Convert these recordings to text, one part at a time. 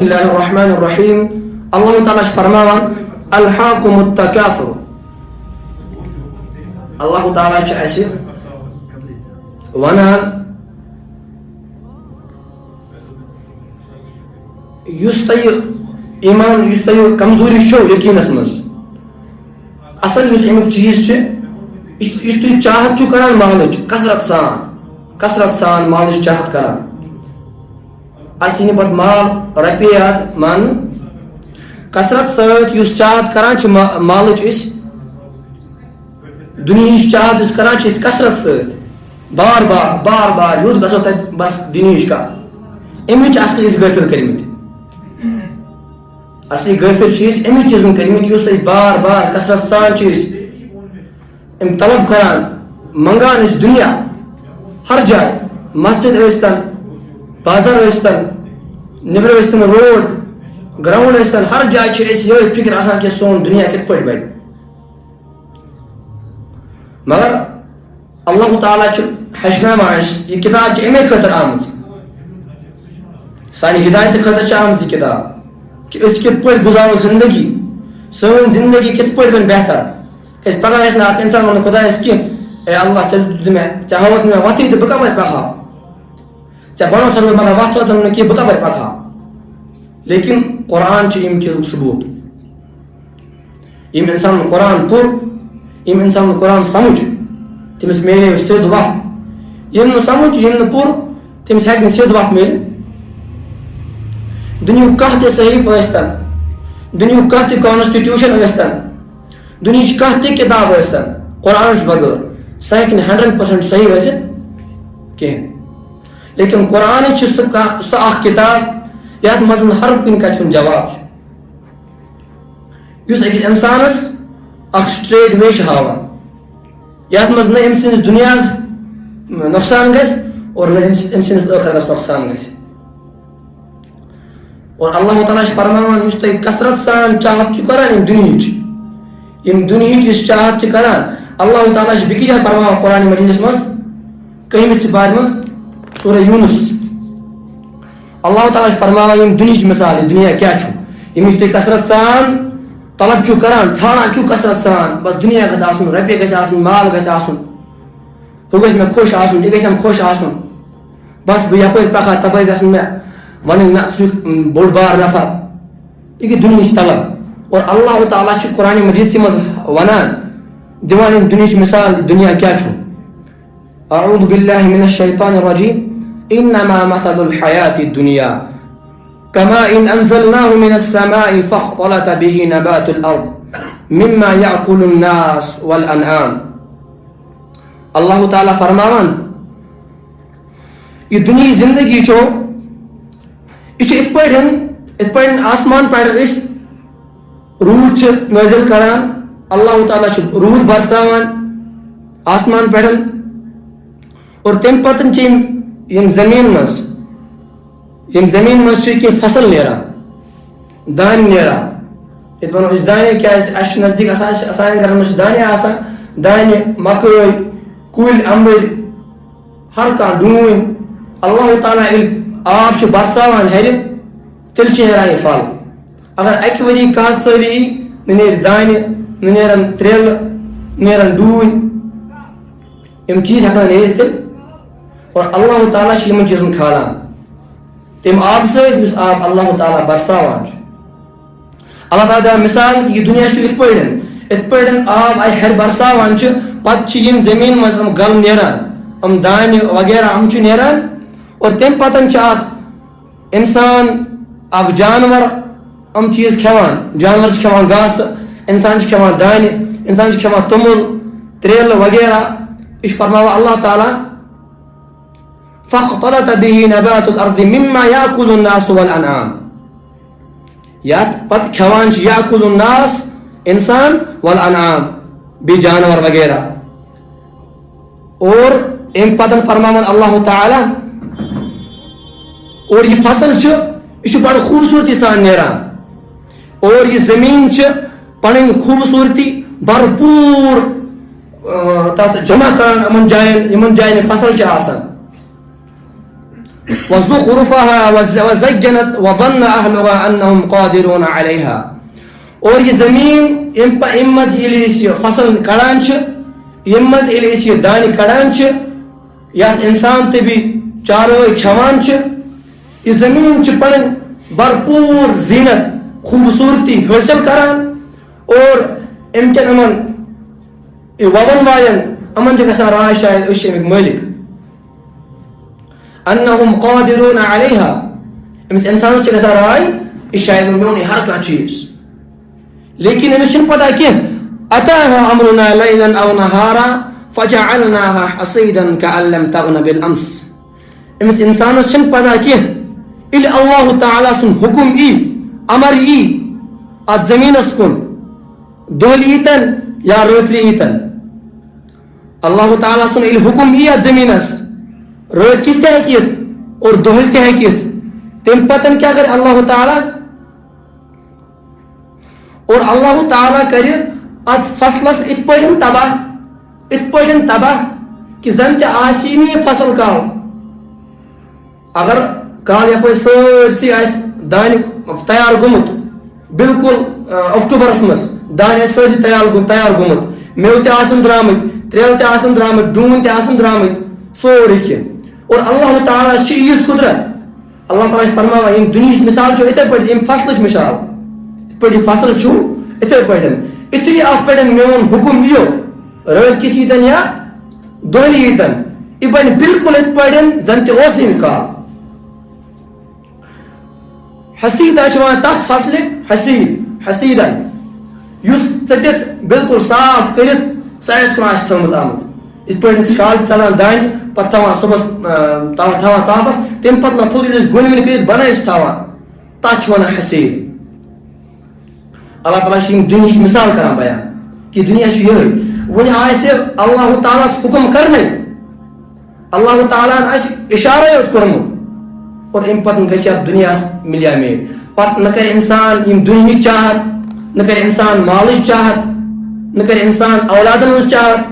Bismillahirrahmanirrahim. Allah Ta'ala فرماوان الحاكم التكاثر. Allah Ta'ala چھِ اَسہِ وَنان یُس تۄہہِ ایمان یُس تۄہہِ کمزوری چھو یقیٖنس منٛز اصل یُس امیُک چیٖز چھِ یُس تُہۍ چاہت چھُو کران مالٕچ کثرت سان مالٕچ چاہت کران اَسہِ یی نہٕ پتہٕ مال رۄپیہِ یاژ ماننہٕ کثرت سۭتۍ یُس چاہت کران چھِ مالٕچ أسۍ دُنیہٕچ چاہت یُس کران چھِ أسۍ کثرت سۭتۍ بار بار یوٚت گژھو تتہِ بس دُنیہٕچ کتھ اَمِچ اصلی أسۍ غٲفِل کٔرمٕتۍ اصلی غٲفِل چھِ أسۍ اَمہِ چیٖزن کٔرمٕتۍ یُس أسۍ بار کثرت سان چھِ أسۍ أمۍ طلب کران منگان أسۍ دُنیا ہر جایہِ مسجد ٲسۍتن بازر ٲسۍتن نیبرٕ ٲسۍتن روڈ گراوُنڈ ٲسۍتن ہر جایہِ چھِ أسۍ یِہوٚے فِکر آسان کہِ سون دُنیا کِتھ پٲٹھۍ بڑِ مگر اللہ تعالیٰ چھُ ہیٚچھناوان اَسہِ یہِ کِتاب چھِ اَمے خٲطرٕ آمٕژ سانہِ ہدایتہٕ خٲطرٕ چھِ آمٕژ یہِ کِتاب کہ أسۍ کِتھ پٲٹھۍ گُزارو زندگی سٲنۍ زندگی کِتھ پٲٹھۍ بنہِ بہتر کیازِ پگاہ آسہِ نہٕ اکھ اِنسان وَنان خۄدایس کینٛہہ اے اللہ ژےٚ دِتُتھ مےٚ ژےٚ ہاوتھ مےٚ وَتھٕے تہٕ بہٕ کپٲرۍ پکہٕ ہا ژےٚ بنوتھ مےٚ مگر وَتھ وَتھ نہٕ کینٛہہ بہٕ کپٲرۍ پکہٕ ہا لیکن قرآن چھِ ییٚمہِ چیٖزُک ثبوٗت ییٚمۍ اِنسانن قرآن پوٚر ییٚمۍ اِنسانن قرآن سمجھ تٔمِس میلے سیٚز وَتھ ییٚمۍ نہٕ سمجھ ییٚمۍ نہٕ پوٚر تٔمِس ہیٚکہِ نہٕ سیٚز وَتھ میٖلِتھ دُنیہُک کانٛہہ تہِ صحیح ٲسۍتن دُنیہُک کانٛہہ تہِ کانسٹِٹیوٗشن ٲسۍتن دُنہِچ کانٛہہ تہِ کِتاب ٲسۍتن قرآنس بغٲر سۄ ہیٚکہِ نہٕ 100% صحیح ٲسِتھ کینٛہہ لیکن قرآنٕچ چھِ سۄ اکھ کِتاب یتھ منٛز ہر کُنہِ کتھِ ہُنٛد جواب چھُ یُس أکِس اِنسانس اکھ سٹریٹ وے چھُ ہاوان یتھ منٛز نہٕ أمۍ سٕنٛدِس دُنیاہس نۄقصان گژھِ اور نہ أمۍ سٕنٛدِس ٲخرتس نۄقصان گژھِ اور اللہ تعالیٰ چھُ فرماوان یُس تۄہہِ کثرت سان چاہت چھُ کران ییٚمہِ دُنہِچ یُس چاہت چھِ کران اللہ تعالیٰ چھُ بیٚکِس جایہِ فرماوان قرآنِ مجیٖدس منٛز 1 سپارِ منٛز سورہ یوٗنس اللہ تعالیٰ چھُ فرماوان ییٚمہِ دُنہِچ مِثال یہِ دُنیا کیاہ چھُ ییٚمِچ تُہۍ کثرت سان طلب چھُو کران ژھانڈان چھُو کثرت سان بس دُنیا گژھِ آسُن رۄپیہِ گژھِ آسٕنۍ مال گژھِ آسُن ہُہ گژھِ مےٚ خۄش آسُن یہِ گژھٮ۪م خۄش آسُن بس بہٕ یپٲرۍ پکہٕ ہا تپٲرۍ گژھن مےٚ وَنٕنۍ نہ ژٕ چھُکھ بوٚڑ بار نفر یہِ گٔے دُنہِچ طلب اور اللہ تعالیٰ چھُ قرآنِ مجیٖدسٕے منٛز وَنان دِوان یِم دُنہِچ مِثال دُنیا کیاہ چھُ اعوذ باللہ من الشیطان الرجیم انما مثل الحیاة الدنیا كماء انزلناه من السماء فاختلط به نبات الارض مما يأكل الناس والانعام اللہ تعالیٰ فرماوان یہ دنیا زندگی چھو یہ چھِ یِتھ پٲٹھۍ آسمان پٮ۪ٹھ أسۍ روٗد چھِ نٲزِل کران اللہ تعالیٰ چھُ روٗد برساوان آسمان پٮ۪ٹھ اور تمہِ پتہٕ چھِ یِم زٔمیٖن منٛز چھِ کینٛہہ فصل نیران دانہِ نیران ییٚتہِ وَنو أسۍ دانے کیازِ اَسہِ چھُ نزدیٖک آسان سانٮ۪ن گرن منٛز چھِ دانے آسان دانہِ مکٲے کُلۍ اَمبٕرۍ ہر کانٛہہ ڈوٗنۍ اللہ تعالیٰ ییٚلہِ آب چھُ برساوان ہیٚرِ تیٚلہِ چھِ نیران یہِ پھل اگر اَکہِ ؤری کالہٕ ژٲرۍ یی نہ نیرِ دانہِ نہ نیرن تریلہٕ نہ نیرن ڈوٗنۍ یِم چیٖز ہٮ۪کان نیرِتھ تیٚلہِ اور اللہ تعالیٰ چھِ یِمن چیٖزن کھالان تمہِ آبہٕ سۭتۍ یُس آب اللہ تعالیٰ برساوان چھُ اللہ تعالیٰ دِوان مِثال یہِ دُنیا چھُ یِتھ پٲٹھۍ آب اَتہِ ہیٚرِ برساوان چھِ پتہٕ چھِ یِم زٔمیٖن منٛز یِم گل نیران یِم دانہِ وغیرہ یِم چھِ نیران اور تمہِ پتہٕ چھِ اکھ اِنسان اکھ جانور یِم چیٖز کھٮ۪وان جانور چھِ کھٮ۪وان گاسہٕ اِنسان چھِ کھٮ۪وان دانہِ اِنسان چھِ کھٮ۪وان توٚمُل تریلہٕ وغیرہ یہِ چھُ فرماوان اللہ تعالیٰ فاختلط به نبات الارض مما يأكل الناس والانعام یتھ پتہٕ کھٮ۪وان چھِ یأكل الناس اِنسان والانعام بیٚیہِ جانور وغیرہ اور اَمہِ پتہٕ فرماوان اللہ تعالیٰ اور یہِ فصل چھُ یہِ چھُ بڑٕ خوٗبصوٗرتی سان نیران اور یہِ زٔمیٖن چھِ پنٕنۍ خوٗبصوٗرتی بھرپوٗر تتھ جمع کران یِمن جاین یہِ فصل چھِ آسان وزخرفها وزينت وظن أهلها أنهم قادرون عليها. اور یہ زمین امز یہ فصل کڑان یمز یہ دانہ کڑان یت انسان تبھی چاروئی کھوان یہ زمین پن بھرپور زینت خوبصورتی حاصل کران اور امکن امن وون والن امن گھان راے شاید اس امیک مالک انہم قادرون علیہا امس انسانس گھان راے یہ شاید میون ہر کھانا چیز لیکن امس پتہ کی اتاها امرنا لیلا او نہارا فجعلناها حصیدا کأن لم تغن بالامس امس انسانس پتہ کی یل اللہ تعالی سن حکم امر ات زمینس کن دہل یتن یا راتلی یتن اللہ تعالیٰ سن یل حکم ات زمینس رات کس تہ ہیکت اور دہل تہ ہیکت تم پتن کیا کر اللہ تعالیٰ اور اللہ تعالیٰ کر ات فصلس ات پہ تباہ کہ زن تہ آسی نی فصل کال اگر کال یپ سرسی آس دان تیار گومت بالکل اکتوبرس مز دان سرسی تیار گومت میو تہ درامت تریل تہ درامت ڈون تہ درامت سورے کی اور اللہ تعالیٰ یز قدرت اللہ تعالیٰ فرماوان یم دنیا مثال اتھے پہ یم فصل مثال ات پہ فصل اتھے پہ اتھی ات پہ میون حکم رات کس یتن یا دہلی یتن یہ بن بالکل ات پہ زن تہ کال حسیدہ تک فصل حسیدہ اس ٹھٹت بالکل صاف کرت سائز کن آس تھومت آمت ات پہ کال ژلان دانہ پتہ تھوان صبح تھوان تاپس تم پتہ تھوڑ گن ون کرت بنائت تھوان تک ونان حسید اللہ تعالیٰ دنیا مثال کران بیان کہ دنیا یہ ون آس اللہ تعالیٰ حکم کرنے اللہ تعالیٰ اشارے یوت کورمت اور ام پتہ گھس دنیا ملیا میل پتہ نہ کر انسان یم دنیا چاہت نہ کر انسان مالچ چاہت نہ کر انسان اولادن ہز چاہت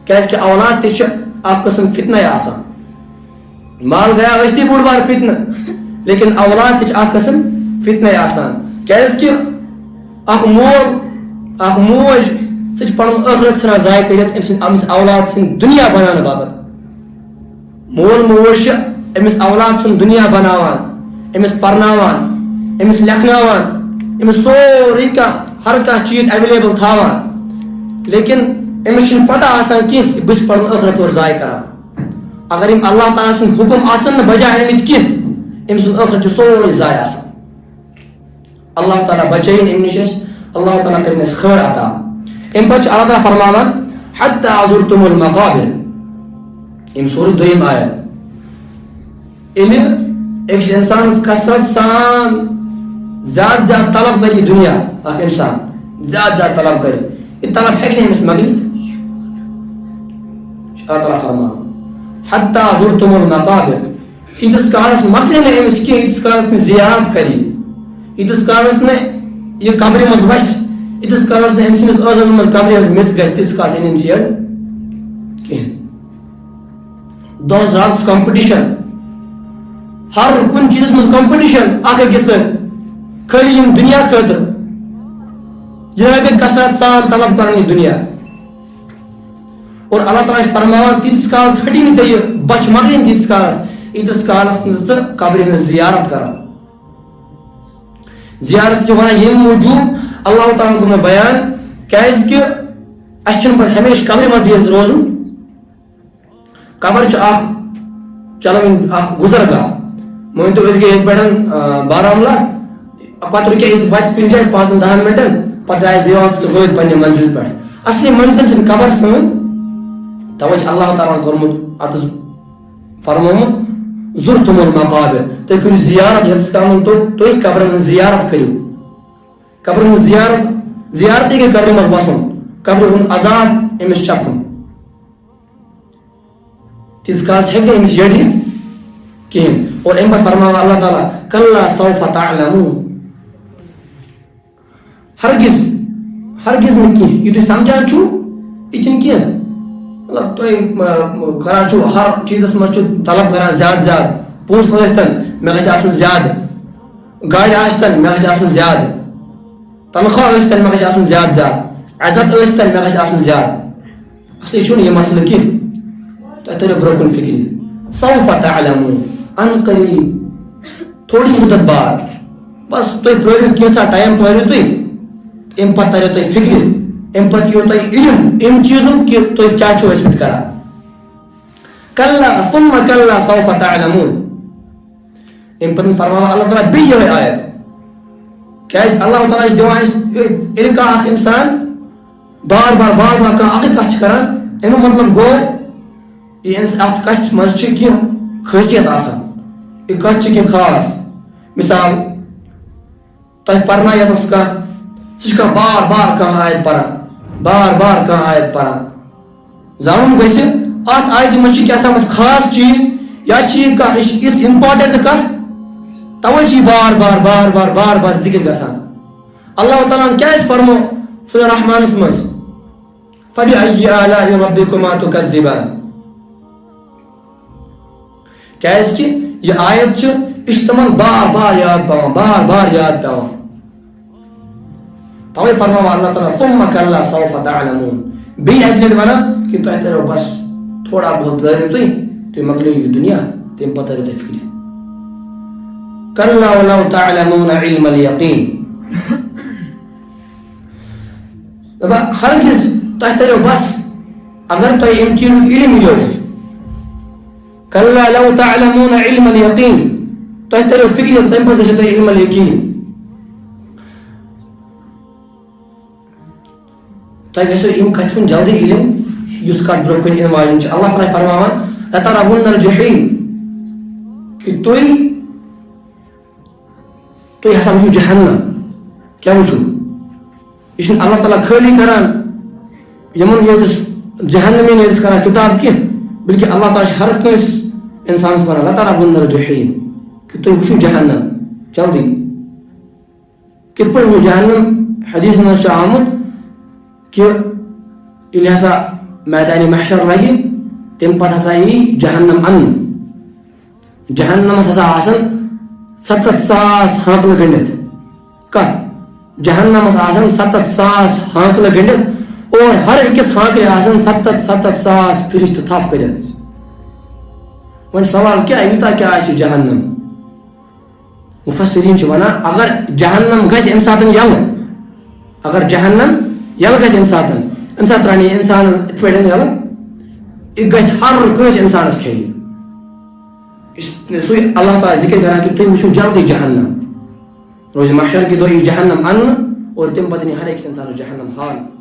کیازکہ اولاد تہ اخ قسم فتنہ آسان مال گیا ویسے بوڑ بار فتنہ لیکن اولاد تہ اخ قسم فتنہ آسان کیازکہ اخ مول اخ موج سہ پن ٲخرت ژھٕنان ضایع کٔرِتھ أمس اولاد سٕنٛدۍ دنیا بناونہٕ باپتھ مول موج أمس اولاد سُنٛد دنیا بناوان أمس پرناوان أمس لیکھناوان أمس سورُے کانٛہہ ہر کانٛہہ چیٖز ایویلیبل تھاوان لیکن أمس چھنہٕ پتہ آسان کینٛہہ بہٕ چھُس پنُن ٲخرت اور ضایع کران اگر یم اللہ تعالیٰ سٕنٛدۍ حکم آسن نہٕ بجا أنمٕتۍ کینٛہہ أمۍ سُنٛد ٲخرت چھُ سورُے ضایع آسان اللہ تعالیٰ بچٲیِن امہِ نِش اللہ تعالیٰ کٔرِنۍ اَسہِ خٲر عطا امہِ پتہٕ چھُ اللہ تعالیٰ فرماوان حتى زرتم المقابر ام سورہ دویم آیت ییٚلہِ أکِس انسانس کثرت سان زیادٕ طلب کر دنیا اکھ انسان زیادٕ طلب کر یہ طلب ہیٚکہِ نہٕ أمِس مۄکلِتھ اللہ تعالیٰ فرماوان حتى زرتم المقابر ییٖتِس کالس مۄکلہِ نہٕ أمِس کینٛہہ ییٖتِس کالس نہٕ زیارت کر ییٖتِس کالس نہٕ یہ قبرِ منٛز وسہِ ییٖتِس کالس نہٕ أمۍ سٕنٛدِس ٲسس منٛز قبرِ ہٕنٛز میٚژ گژھِ تیٖتِس کالس أنۍ أمِس یٔڈ کینٛہہ دۄہس راتس کمپٹیشن ہر کُنہِ چیٖزس منٛز کمپٹیشن اکھ أکِس سۭتۍ خٲلی یم دنیا خٲطرٕ یہ گٔے کثرت سان طلب کران یہ دنیا اور اللہ تعالیٰ چھُ فرماوان تیٖتِس کالس ہٹی نہٕ ژےٚ یہِ بچہِ مۄکلِنۍ تیٖتِس کالس ییٖتِس کالس نہٕ ژٕ قبرِ ہٕنٛز زیارت کران زیارت چھِ ونان ییٚمہِ موٗجوٗب اللہ تعالیٰ کوٚر مےٚ بیان کیازکہِ اَسہِ چھُنہٕ پتہٕ ہمیشہِ قبرِ منٛزٕے یٲژ روزُن قبر چھُ اکھ چلوٕنۍ اکھ گُزرگاہ مٲنتو أسۍ گٔے ییٚتہِ پٮ۪ٹھ بارہمولہ پتہٕ رُکے أسۍ وتہِ کُنہِ جایہِ 5-10 منٹن پتہٕ درٛاے أسۍ بیٚیہِ واپس تہٕ وٲتۍ پننہِ منزِل پٮ۪ٹھ اصلی منزِل چھِنہٕ قبر سٲنۍ توے چھُ اللہ تعالیٰ کوٚرمُت اتس فرمومُت زرتم المقابر تُہۍ کٔرِو زیارت ییٚتس کالن تُہۍ قبرن ہٕنٛز زیارت کٔرِو قبرن ہٕنٛز زیارتٕے گٔے قبرِ منٛز بسُن قبرِ ہُنٛد عذاب أمِس چکھُن تیٖتِس کالس ہیٚکہِ نہٕ أمِس یٔڈ یِتھ کِہیٖنۍ اور امہِ پتہٕ فرماوان اللہ تعالیٰ کلا سوف تعلمون ہرگز نہٕ کینٛہہ یہِ تُہۍ سمجھان چھُو یہِ چھُنہٕ کینٛہہ مطلب تھی کران ہر چیزس مز طلب کران زیادہ زیادہ پونس ٲسۍتن مےٚ گژھِ آسُن زیادٕ گاڑِ آسۍتن مےٚ گژھِ آسُن زیادٕ تنخواہ ٲسۍتن مےٚ گژھِ آسُن زیادٕ زیادٕ عزت ٲسۍتن مےٚ گژھِ آسُن زیادٕ اصلی چھُنہٕ یہِ مسلہٕ کینٛہہ تۄہہِ تٔرِو برونٛہہ کُن فِکرِ سوف تعلمون ان قریب تھوڑی مدت بعد بس تُہۍ پرٛٲرِو کینٛژھا ٹایم پرٛٲرِو تُہۍ امہِ پتہٕ تریو تۄہہِ فِکرِ امہِ پتہٕ یِیو تۄہہِ علم امہِ چیٖزُک کہِ تُہۍ کیٛاہ چھِو أسۍ سۭتۍ کران کلا ثم کلا سوف تعلمون امہِ پتہٕ فرماوان اللہ تعالیٰ بیٚیہِ یِہوٚے آیت کیٛازِ اللہ تعالیٰ چھِ دِوان اَسہِ ییٚلہِ کانٛہہ اکھ اِنسان بار بار کانٛہہ اکٕے کتھ چھِ کران امیُک مطلب گوٚو اتھ کتھِ منٛز چھِ کینٛہہ خٲصیت آسان یہِ کتھ چھِ کینٛہہ خاص مثال تۄہہِ پرنایتس کانٛہہ سُہ چھُ کانٛہہ بار بار کانٛہہ آیت پران بار بار کانٛہہ آیت پران زانُن گژھِ اتھ آیتہِ منٛز چھِ کیٛاہ تامتھ خاص چیٖز یا چھِ یہِ کانٛہہ یہِ چھِ یِژھ اِمپاٹنٹ کتھ توے چھِ یہِ بار بار ذکر گژھان اللہ تعالیٰ ہن کیٛازِ فرمو سورہ رحمانس منٛز فبأي آلاء ربكما تكذبان کیٛازِ کہِ یہِ آیت چھِ یہِ چھِ تِمن بار بار یاد پیوان توے فرماوان اللہ تعالیٰ ثم کلا سوف تعلمون بیٚیہِ اکہِ لٹہِ ونان کہِ تۄہہِ تریو بس تھوڑا بہت پرٛٲرِو تُہۍ مۄکلٲیِو یہِ دُنیا تمہِ پتہٕ تریو تۄہہِ فِکرِ کلا ولو تعلمون علم اليقین دپان ہرگز تۄہہِ تریو بس اگر تۄہہِ امہِ چیٖزُک علم یِیو کلا لو تعلمون علم اليقین تۄہہِ تریو فِکرِ تمہِ پتہٕ چھُو تۄہہِ علم اليقین تۄہہِ گژھیو یِم کتھِ ہُنٛد جلدی علم یُس کتھ برونٛہہ کُن یِنہٕ واجیٚنۍ چھِ اللہ تعالیٰ فرماوان لترون الجحیم کہ تُہۍ ہسا وٕچھِو جہنم کیٛاہ وٕچھِو یہِ چھُنہٕ اللہ تعالیٰ خٲلی کران یِمن یوتس جہنمی یوتس کران کِتاب کینٛہہ بلکہِ اللہ تعالیٰ چھُ ہر کٲنٛسہِ انسانس ونان لترون الجحیم کہ تُہۍ وٕچھِو جہنم جلدی کِتھ پٲٹھۍ وٕچھِو جہنم حدیث منٛز چھُ آمُت کہ ییٚلہِ ہسا میدانِ محشر لگہِ تمہِ پتہٕ ہسا یی جہنم اننہٕ جہنمس ہسا آسن 70,000 ہانکلہٕ گٔنڈِتھ کتھ جہنمس آسن 70,000 ہانکلہٕ گٔنڈِتھ اور ہر أکِس ہانکلہِ آسن 70,000 فرشتہٕ تھپھ کٔرِتھ وۄنۍ سوال کیٛاہ یوٗتاہ کیٛاہ آسہِ جہنم مُفسریٖن چھِ ونان اگر جہنم گژھِ امہِ ساتہٕ یلہٕ اگر جہنم یلہٕ گژھِ امہِ ساتہٕ ترٛانہِ یہِ اِنسان یِتھ پٲٹھۍ یلہٕ یہِ گژھِ ہر کٲنٛسہِ اِنسانس کھیٚیہِ سُے اللہ تعالیٰ ذکر کران کہ تُہۍ وٕچھِو جلدی جہنم روزِ محشر کہِ دۄہ یی جہنم اننہٕ اور تمہِ پتہٕ یی ہر أکِس اِنسانس جہنم ہاونہٕ